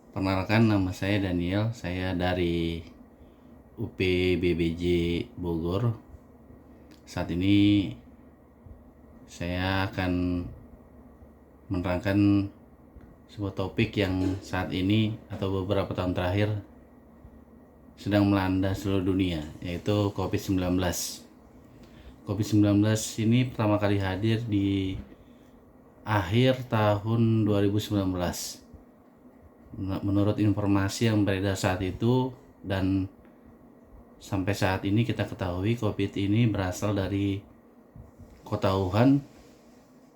Perkenalkan, nama saya Daniel. Saya dari UPBBJ Bogor. Saat ini saya akan menerangkan sebuah topik yang saat ini atau beberapa tahun terakhir sedang melanda seluruh dunia, yaitu COVID-19. COVID-19 ini pertama kali hadir di akhir tahun 2019. Menurut informasi yang beredar saat itu, dan sampai saat ini kita ketahui COVID ini berasal dari kota Wuhan,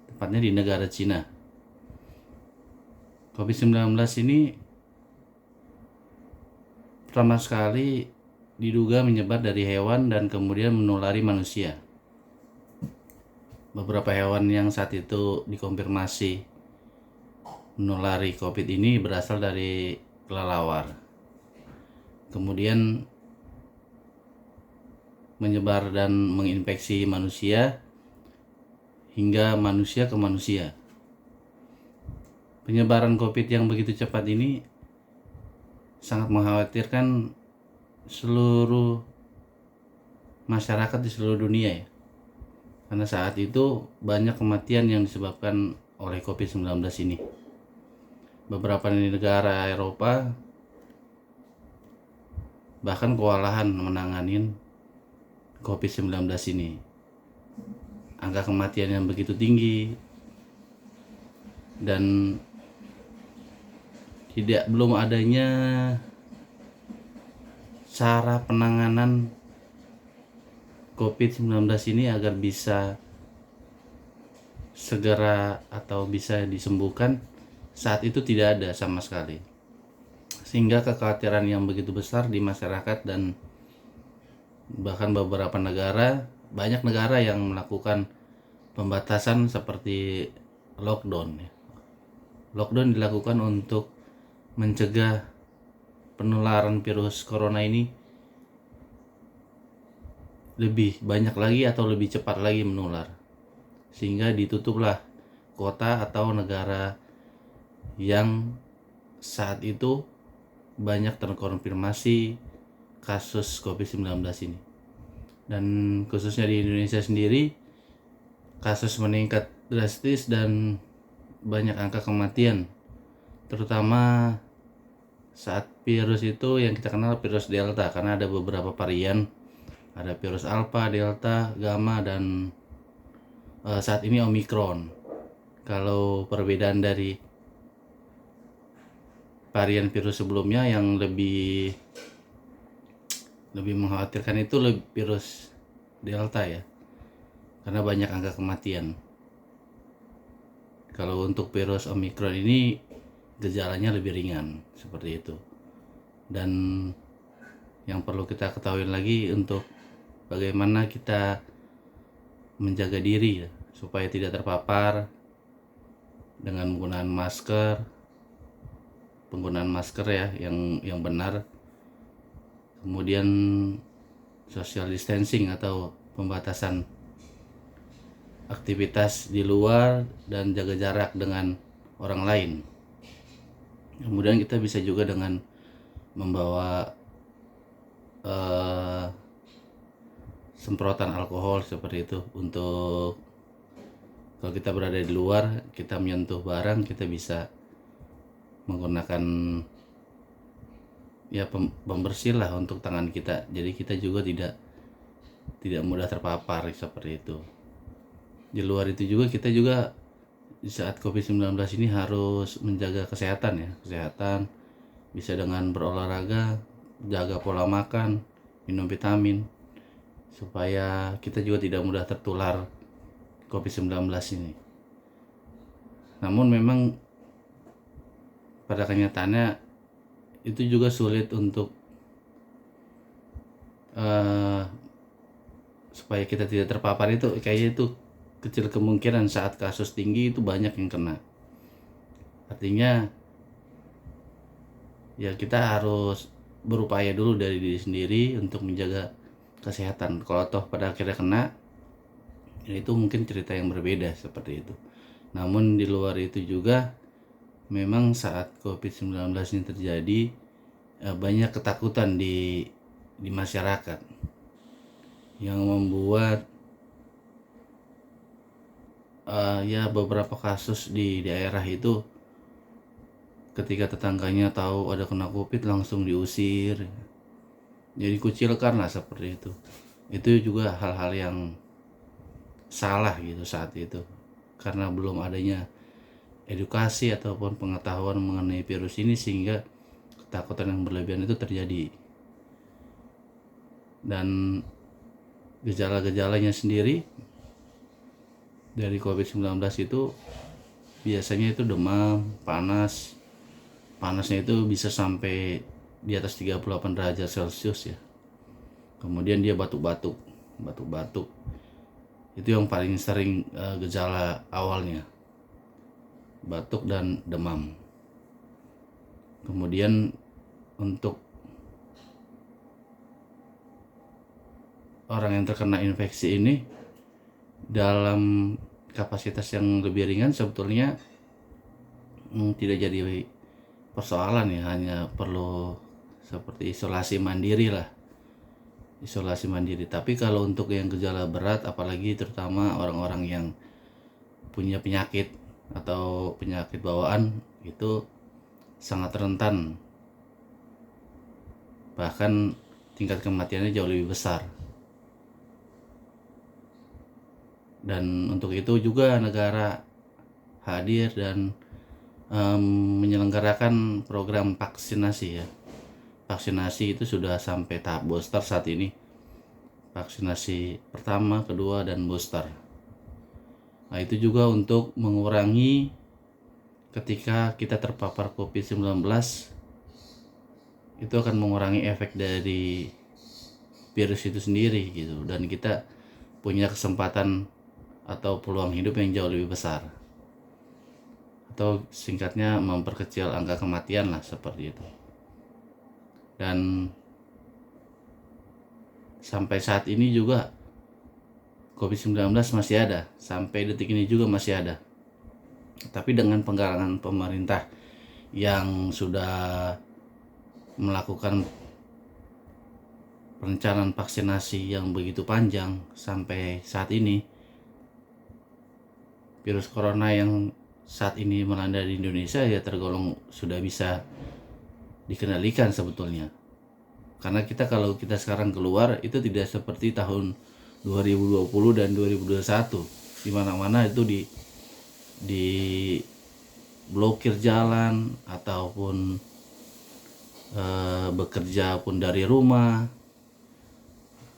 tepatnya di negara Cina. COVID-19 ini pertama sekali diduga menyebar dari hewan dan kemudian menulari manusia. Beberapa hewan yang saat itu dikonfirmasi menulari COVID ini berasal dari kelelawar. Kemudian menyebar dan menginfeksi manusia hingga manusia ke manusia. Penyebaran COVID yang begitu cepat ini sangat mengkhawatirkan seluruh masyarakat di seluruh dunia ya. Karena saat itu banyak kematian yang disebabkan oleh COVID-19 ini. Beberapa negara Eropa bahkan kewalahan menanganin COVID-19 ini. Angka kematian yang begitu tinggi dan belum adanya cara penanganan COVID-19 ini agar bisa segera atau bisa disembuhkan, saat itu tidak ada sama sekali. Sehingga kekhawatiran yang begitu besar di masyarakat, dan bahkan beberapa negara, banyak negara yang melakukan pembatasan seperti lockdown. Lockdown dilakukan untuk mencegah penularan virus corona ini lebih banyak lagi atau lebih cepat lagi menular, sehingga ditutuplah kota atau negara yang saat itu banyak terkonfirmasi kasus COVID-19 ini. Dan khususnya di Indonesia sendiri, kasus meningkat drastis dan banyak angka kematian, terutama saat virus itu yang kita kenal virus Delta, karena ada beberapa varian, ada virus Alpha, Delta, Gamma, dan saat ini Omicron. Kalau perbedaan dari varian virus sebelumnya yang lebih mengkhawatirkan itu virus Delta ya, karena banyak angka kematian. Kalau untuk virus Omicron ini gejalanya lebih ringan seperti itu. Dan yang perlu kita ketahui lagi untuk bagaimana kita menjaga diri ya, supaya tidak terpapar dengan penggunaan masker ya yang benar. Kemudian social distancing atau pembatasan aktivitas di luar dan jaga jarak dengan orang lain. Kemudian kita bisa juga dengan membawa semprotan alkohol seperti itu, untuk kalau kita berada di luar, kita menyentuh barang, kita bisa menggunakan ya pembersih lah untuk tangan kita, jadi kita juga tidak mudah terpapar seperti itu. Di luar itu juga kita juga di saat COVID-19 ini harus menjaga kesehatan ya, kesehatan bisa dengan berolahraga, jaga pola makan, minum vitamin, supaya kita juga tidak mudah tertular COVID-19 ini. Namun memang pada kenyataannya itu juga sulit untuk supaya kita tidak terpapar. Itu kayaknya itu kecil kemungkinan. Saat kasus tinggi itu banyak yang kena. Artinya ya kita harus berupaya dulu dari diri sendiri untuk menjaga kesehatan. Kalau toh pada akhirnya kena, ya itu mungkin cerita yang berbeda seperti itu. Namun di luar itu juga memang saat COVID-19 ini terjadi, banyak ketakutan di masyarakat yang membuat ya beberapa kasus di daerah itu ketika tetangganya tahu ada kena COVID langsung diusir, jadi kucilkan lah seperti itu. Itu juga hal-hal yang salah gitu saat itu, karena belum adanya edukasi ataupun pengetahuan mengenai virus ini, sehingga ketakutan yang berlebihan itu terjadi. Dan gejala-gejalanya sendiri dari COVID-19 itu biasanya itu demam, panasnya itu bisa sampai di atas 38 derajat Celcius ya. Kemudian dia batuk-batuk. Itu yang paling sering gejala awalnya, batuk dan demam. Kemudian untuk orang yang terkena infeksi ini dalam kapasitas yang lebih ringan sebetulnya tidak jadi persoalan ya, hanya perlu seperti isolasi mandiri. Tapi kalau untuk yang gejala berat, apalagi terutama orang-orang yang punya penyakit atau penyakit bawaan, itu sangat rentan, bahkan tingkat kematiannya jauh lebih besar. Dan untuk itu juga negara hadir dan menyelenggarakan program vaksinasi ya. Vaksinasi itu sudah sampai tahap booster saat ini. Vaksinasi pertama, kedua, dan booster. Nah, itu juga untuk mengurangi ketika kita terpapar COVID-19, itu akan mengurangi efek dari virus itu sendiri gitu, dan kita punya kesempatan atau peluang hidup yang jauh lebih besar, atau singkatnya memperkecil angka kematian lah, seperti itu. Dan sampai saat ini juga COVID-19 masih ada, sampai detik ini juga masih ada. Tapi dengan penggalangan pemerintah yang sudah melakukan perencanaan vaksinasi yang begitu panjang sampai saat ini, virus corona yang saat ini melanda di Indonesia ya tergolong sudah bisa dikendalikan sebetulnya. Karena kalau kita sekarang keluar itu tidak seperti tahun 2020 dan 2021, di mana-mana itu di blokir jalan ataupun bekerja pun dari rumah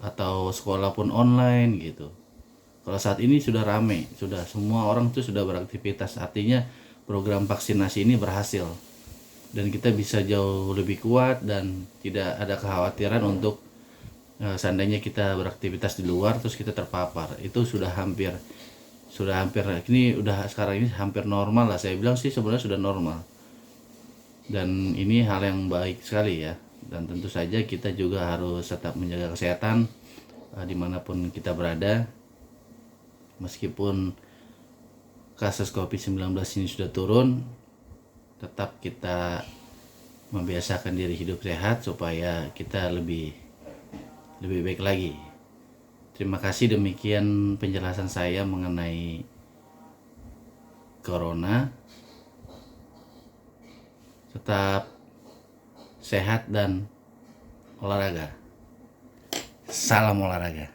atau sekolah pun online gitu. Kalau saat ini sudah ramai, sudah semua orang tuh sudah beraktivitas, artinya program vaksinasi ini berhasil dan kita bisa jauh lebih kuat dan tidak ada kekhawatiran untuk seandainya kita beraktivitas di luar terus kita terpapar. Itu sudah hampir ini sekarang ini hampir normal lah, saya bilang sih sebenarnya sudah normal. Dan ini hal yang baik sekali ya, dan tentu saja kita juga harus tetap menjaga kesehatan dimanapun kita berada. Meskipun kasus COVID-19 ini sudah turun, tetap kita membiasakan diri hidup sehat supaya kita lebih baik lagi. Terima kasih, demikian penjelasan saya mengenai corona. Tetap sehat dan olahraga. Salam olahraga.